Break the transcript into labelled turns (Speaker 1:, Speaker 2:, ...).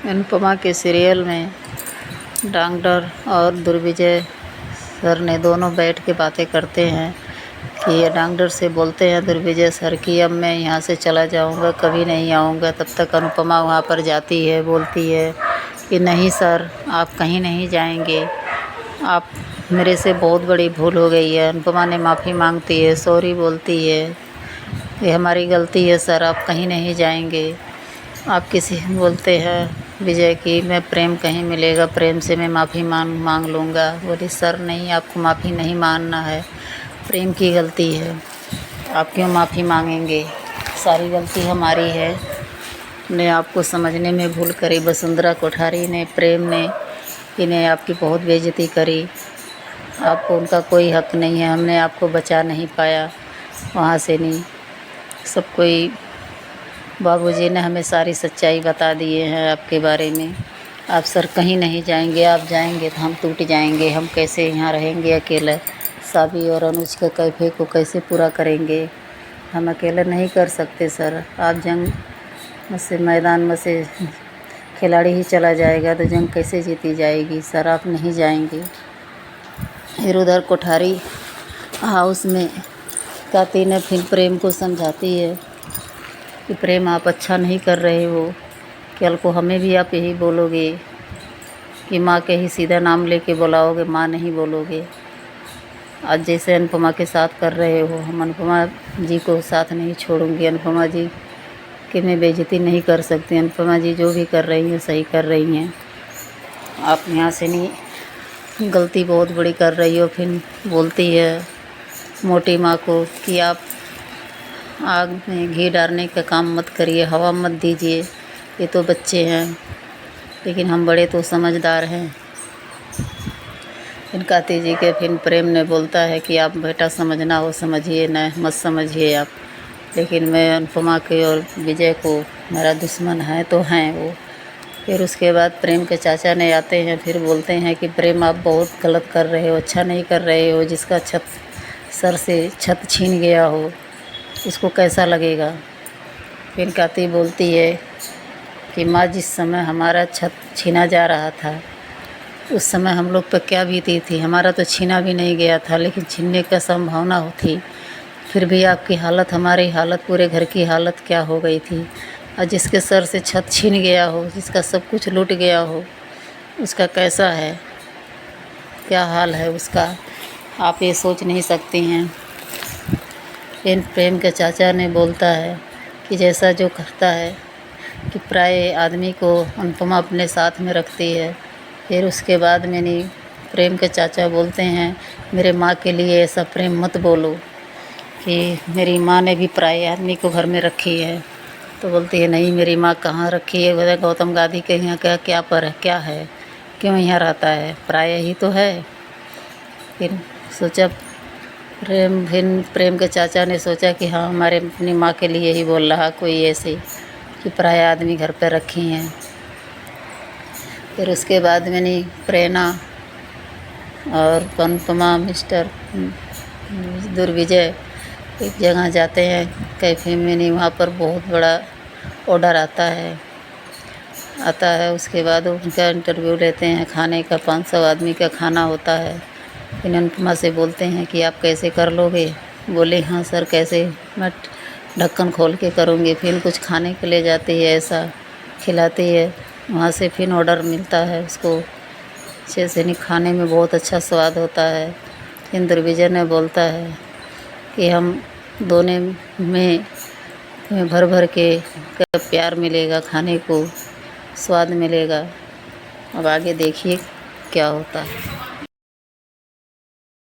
Speaker 1: अनुपमा के सीरियल में डॉक्टर और दुर्विजय सर ने दोनों बैठ के बातें करते हैं कि ये डॉक्टर से बोलते हैं दुर्विजय सर कि अब मैं यहाँ से चला जाऊँगा, कभी नहीं आऊँगा। तब तक अनुपमा वहाँ पर जाती है, बोलती है कि नहीं सर, आप कहीं नहीं जाएंगे, आप मेरे से बहुत बड़ी भूल हो गई है। अनुपमा ने माफ़ी मांगती है, सॉरी बोलती है, ये हमारी गलती है सर, आप कहीं नहीं जाएंगे। आप किसी बोलते हैं विजय की मैं प्रेम कहीं मिलेगा, प्रेम से मैं माफ़ी मांग लूँगा। बोली सर नहीं, आपको माफ़ी नहीं मांगना है, प्रेम की गलती है, आप क्यों माफ़ी मांगेंगे, सारी गलती हमारी है। ने आपको समझने में भूल करी, वसुंधरा कोठारी ने, प्रेम ने, इन्हें आपकी बहुत बेइज्जती करी, आपको उनका कोई हक़ नहीं है, हमने आपको बचा नहीं पाया वहाँ से। नहीं सब कोई बाबूजी ने हमें सारी सच्चाई बता दिए हैं आपके बारे में। आप सर कहीं नहीं जाएंगे, आप जाएंगे तो हम टूट जाएंगे, हम कैसे यहाँ रहेंगे अकेले, साबी और अनुज के कैफे को कैसे पूरा करेंगे, हम अकेले नहीं कर सकते सर। आप जंग में से मैदान में से खिलाड़ी ही चला जाएगा तो जंग कैसे जीती जाएगी सर, आप नहीं जाएंगे। फिर उधर कोठारी हाउस में काती ने फिर प्रेम को समझाती है कि प्रेम आप अच्छा नहीं कर रहे हो, कल को हमें भी आप यही बोलोगे कि माँ के ही सीधा नाम लेके बुलाओगे, माँ नहीं बोलोगे। आज जैसे अनुपमा के साथ कर रहे हो, हम अनुपमा जी को साथ नहीं छोड़ूंगी, अनुपमा जी कि मैं बेइज्जती नहीं कर सकती। अनुपमा जी जो भी कर रही हैं सही कर रही हैं, आप यहाँ से नहीं, गलती बहुत बड़ी कर रही हो। फिर बोलती है मोटी माँ को कि आप आग में घी डालने का काम मत करिए, हवा मत दीजिए, ये तो बच्चे हैं लेकिन हम बड़े तो समझदार हैं। फिर काती जी के फिर प्रेम ने बोलता है कि आप बेटा समझना हो समझिए, न मत समझिए आप, लेकिन मैं अनुपमा के और विजय को मेरा दुश्मन है तो हैं वो। फिर उसके बाद प्रेम के चाचा ने आते हैं, फिर बोलते हैं कि प्रेम आप बहुत गलत कर रहे हो, अच्छा नहीं कर रहे हो, जिसका सर से छत छीन गया हो उसको कैसा लगेगा। फिर काती बोलती है कि माँ जिस समय हमारा छत छीना जा रहा था उस समय हम लोग पर क्या बीती थी, हमारा तो छीना भी नहीं गया था लेकिन छीनने का संभावना थी, फिर भी आपकी हालत, हमारी हालत, पूरे घर की हालत क्या हो गई थी। और जिसके सर से छत छीन गया हो, जिसका सब कुछ लूट गया हो, उसका कैसा है, क्या हाल है उसका, आप ये सोच नहीं सकती हैं। इन प्रेम के चाचा ने बोलता है कि जैसा जो करता है कि प्राय आदमी को अनुपमा अपने साथ में रखती है। फिर उसके बाद में नहीं, प्रेम के चाचा बोलते हैं मेरे माँ के लिए ऐसा प्रेम मत बोलो कि मेरी माँ ने भी प्राय आदमी को घर में रखी है। तो बोलती है नहीं, मेरी माँ कहाँ रखी है, बोले गौतम गांधी के यहाँ क्या पर है, क्या है, क्यों यहाँ रहता है, प्राय ही तो है। फिर सोचा प्रेम के चाचा ने सोचा कि हाँ हमारे अपनी माँ के लिए ही बोल रहा कोई ऐसे कि प्राय आदमी घर पर रखी हैं। फिर उसके बाद में नहीं, प्रेरणा और अनुपमा मिस्टर दुर्विजय एक जगह जाते हैं कैफे में, नहीं वहाँ पर बहुत बड़ा ऑर्डर आता है। उसके बाद उनका इंटरव्यू लेते हैं, खाने का 500 आदमी का खाना होता है। फिर अनुपमा से बोलते हैं कि आप कैसे कर लोगे, बोले हाँ सर कैसे, मैं ढक्कन खोल के करूँगी। फिर कुछ खाने के लिए जाती है, ऐसा खिलाती है, वहाँ से फिर ऑर्डर मिलता है उसको, अच्छे से नहीं, खाने में बहुत अच्छा स्वाद होता है। फिर दुर्विजय ने बोलता है कि हम दोनों में भर भर के प्यार मिलेगा, खाने को स्वाद मिलेगा। अब आगे देखिए क्या होता है।